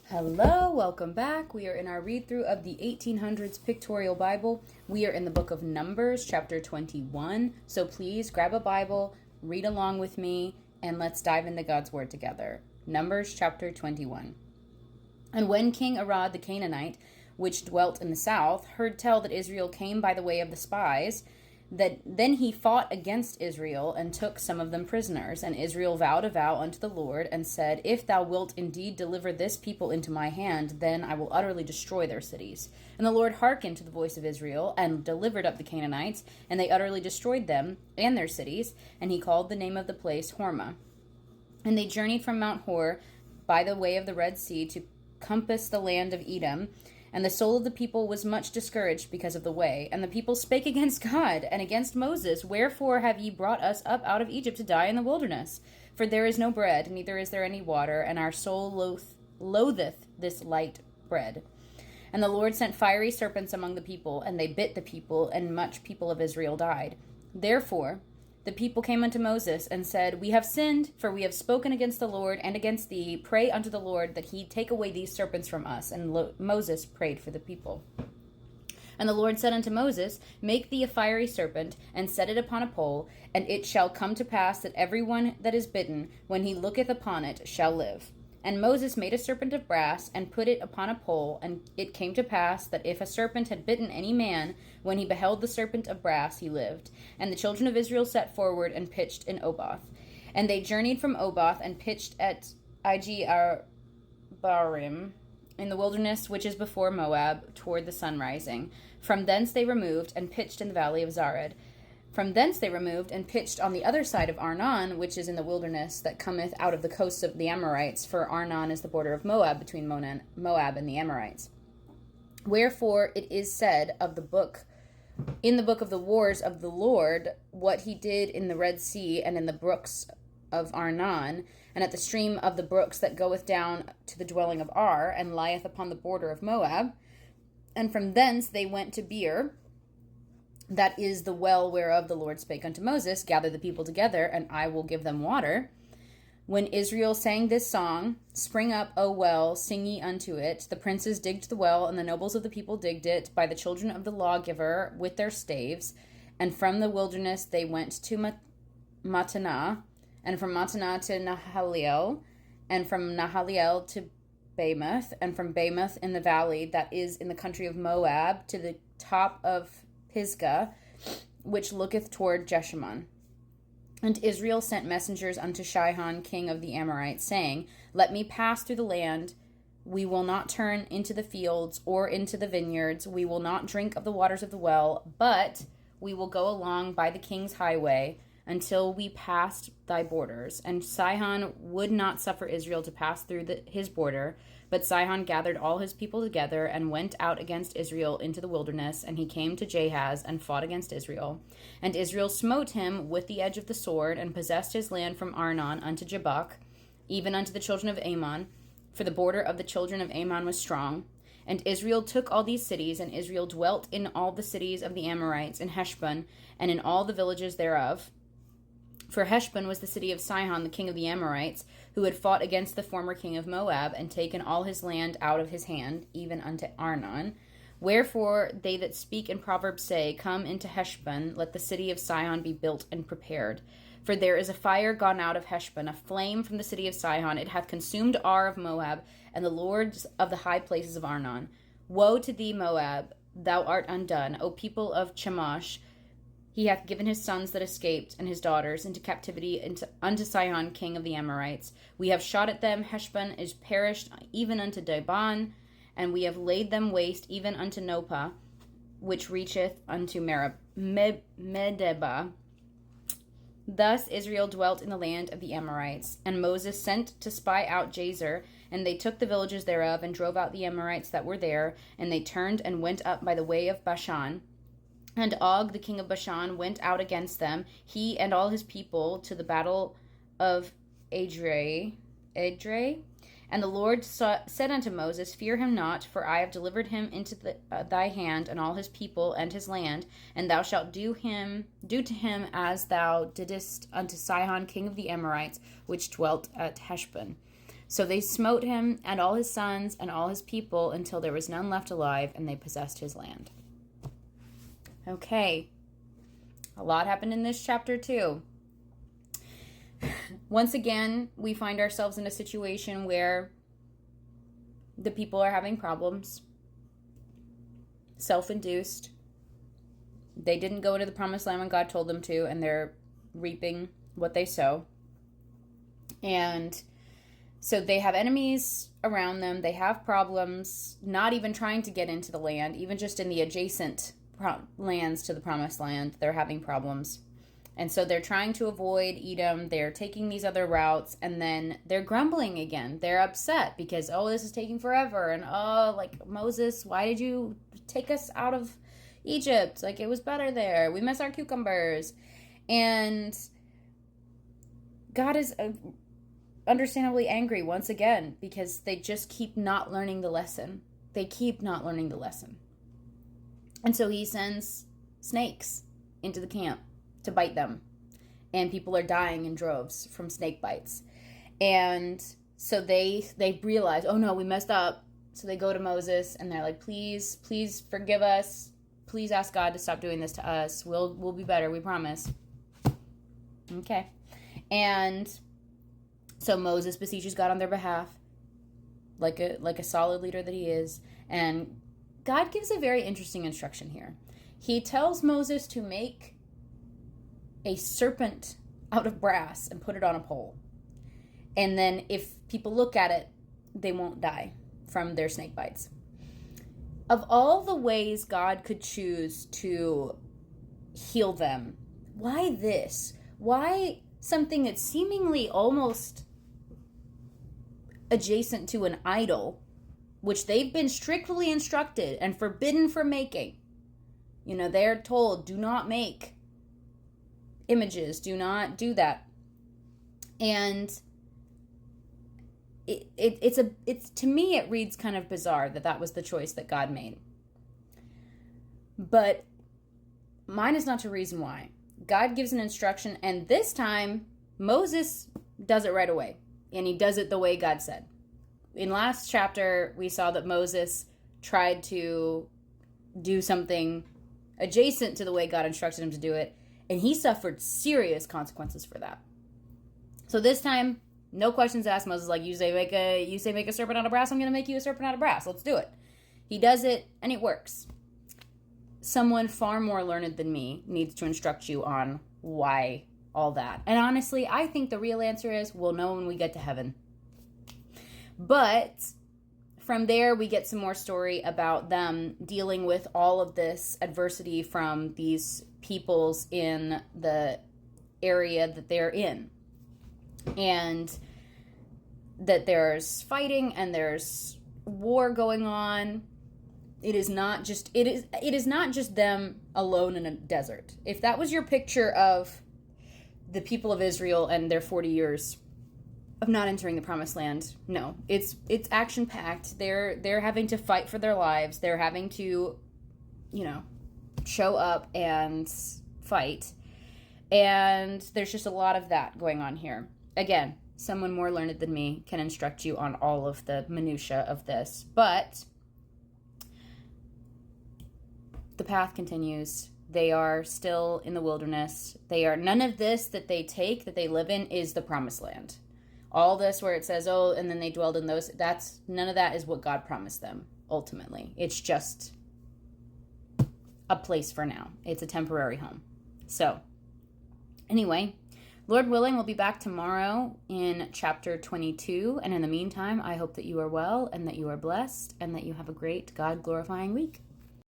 Hello, welcome back. We are in our read through of the 1800s Pictorial Bible. We are in the book of Numbers, chapter 21. So please grab a Bible, read along with me, and let's dive into God's Word together. Numbers, chapter 21. And when King Arad the Canaanite, which dwelt in the south, heard tell that Israel came by the way of the spies, that then he fought against Israel and took some of them prisoners. And Israel vowed a vow unto the Lord and said, If thou wilt indeed deliver this people into my hand, then I will utterly destroy their cities. And the Lord hearkened to the voice of Israel and delivered up the Canaanites, and they utterly destroyed them and their cities. And he called the name of the place Hormah. And they journeyed from Mount Hor by the way of the Red Sea to compass the land of Edom. And the soul of the people was much discouraged because of the way. And the people spake against God and against Moses, Wherefore have ye brought us up out of Egypt to die in the wilderness? For there is no bread, neither is there any water, and our soul loatheth this light bread. And the Lord sent fiery serpents among the people, and they bit the people, and much people of Israel died. Therefore the people came unto Moses and said, We have sinned, for we have spoken against the Lord and against thee. Pray unto the Lord that he take away these serpents from us. And Moses prayed for the people. And the Lord said unto Moses, Make thee a fiery serpent, and set it upon a pole, and it shall come to pass that every one that is bitten, when he looketh upon it, shall live. And Moses made a serpent of brass, and put it upon a pole, and it came to pass that if a serpent had bitten any man, when he beheld the serpent of brass, he lived. And the children of Israel set forward and pitched in Oboth. And they journeyed from Oboth and pitched at Ijeabarim, in the wilderness which is before Moab, toward the sun rising. From thence they removed and pitched in the valley of Zared. From thence they removed and pitched on the other side of Arnon, which is in the wilderness that cometh out of the coasts of the Amorites, for Arnon is the border of Moab between Moab and the Amorites. Wherefore it is said of the book, in the book of the wars of the Lord, what he did in the Red Sea and in the brooks of Arnon, and at the stream of the brooks that goeth down to the dwelling of Ar, and lieth upon the border of Moab. And from thence they went to Beer, that is the well whereof the Lord spake unto Moses, Gather the people together, and I will give them water. When Israel sang this song, Spring up, O well, sing ye unto it. The princes digged the well, and the nobles of the people digged it, by the children of the lawgiver with their staves. And from the wilderness they went to Mattanah, and from Mattanah to Nahaliel, and from Nahaliel to Bamoth, and from Bamoth in the valley that is in the country of Moab to the top of Pisgah, which looketh toward Jeshimon. And Israel sent messengers unto Sihon, king of the Amorites, saying, Let me pass through the land. We will not turn into the fields or into the vineyards. We will not drink of the waters of the well, but we will go along by the king's highway until we passed thy borders. And Sihon would not suffer Israel to pass through his border, but Sihon gathered all his people together and went out against Israel into the wilderness, and he came to Jahaz and fought against Israel. And Israel smote him with the edge of the sword, and possessed his land from Arnon unto Jabbok, even unto the children of Ammon, for the border of the children of Ammon was strong. And Israel took all these cities, and Israel dwelt in all the cities of the Amorites, in Heshbon, and in all the villages thereof. For Heshbon was the city of Sihon, the king of the Amorites, who had fought against the former king of Moab, and taken all his land out of his hand, even unto Arnon. Wherefore they that speak in Proverbs say, Come into Heshbon, let the city of Sihon be built and prepared. For there is a fire gone out of Heshbon, a flame from the city of Sihon. It hath consumed Ar of Moab, and the lords of the high places of Arnon. Woe to thee, Moab! Thou art undone, O people of Chemosh! He hath given his sons that escaped, and his daughters, into captivity unto Sihon, king of the Amorites. We have shot at them. Heshbon is perished, even unto Dibon, and we have laid them waste, even unto Nopah, which reacheth unto Medeba. Thus Israel dwelt in the land of the Amorites. And Moses sent to spy out Jazer, and they took the villages thereof, and drove out the Amorites that were there, and they turned and went up by the way of Bashan. And Og, the king of Bashan, went out against them, he and all his people, to the battle of Edrei. And the Lord said unto Moses, Fear him not, for I have delivered him into thy hand, and all his people and his land, and thou shalt do to him as thou didst unto Sihon, king of the Amorites, which dwelt at Heshbon. So they smote him and all his sons and all his people until there was none left alive, and they possessed his land. Okay. A lot happened in this chapter too. Once again, we find ourselves in a situation where the people are having problems. Self-induced. They didn't go into the promised land when God told them to, and they're reaping what they sow. And so they have enemies around them. They have problems, not even trying to get into the land, even just in the adjacent lands to the promised land, they're having problems. And so they're trying to avoid Edom. They're taking these other routes, and then they're grumbling again. They're upset because, oh, this is taking forever. And, oh, like, Moses, why did you take us out of Egypt? Like, it was better there. We miss our cucumbers. And God is understandably angry once again because they just keep not learning the lesson. They keep not learning the lesson. And so he sends snakes into the camp to bite them, and people are dying in droves from snake bites. And so they realize, oh no, we messed up. So they go to Moses and they're like, please forgive us. Please ask God to stop doing this to us. We'll be better, we promise. Okay. And so Moses beseeches God on their behalf, like a solid leader that he is, and God gives a very interesting instruction here. He tells Moses to make a serpent out of brass and put it on a pole. And then if people look at it, they won't die from their snake bites. Of all the ways God could choose to heal them, why this? Why something that's seemingly almost adjacent to an idol, which they've been strictly instructed and forbidden from making? You know, they're told, do not make images, do not do that. And it's to me, it reads kind of bizarre that was the choice that God made. But mine is not to reason why. God gives an instruction, and this time Moses does it right away, and he does it the way God said. In last chapter, we saw that Moses tried to do something adjacent to the way God instructed him to do it, and he suffered serious consequences for that. So this time, no questions asked. Moses is like, you say make a serpent out of brass, I'm going to make you a serpent out of brass. Let's do it. He does it, and it works. Someone far more learned than me needs to instruct you on why all that. And honestly, I think the real answer is we'll know when we get to heaven. But from there, we get some more story about them dealing with all of this adversity from these peoples in the area that they're in. And that there's fighting and there's war going on. It is not just them alone in a desert. If that was your picture of the people of Israel and their 40 years of not entering the promised land, no. It's action packed. They're having to fight for their lives. They're having to, show up and fight. And there's just a lot of that going on here. Again, someone more learned than me can instruct you on all of the minutia of this. But the path continues. They are still in the wilderness. None of this that they take, that they live in, is the promised land. All this where it says, oh, and then they dwelled in those, none of that is what God promised them, ultimately. It's just a place for now. It's a temporary home. So, anyway, Lord willing, we'll be back tomorrow in chapter 22. And in the meantime, I hope that you are well and that you are blessed and that you have a great God-glorifying week.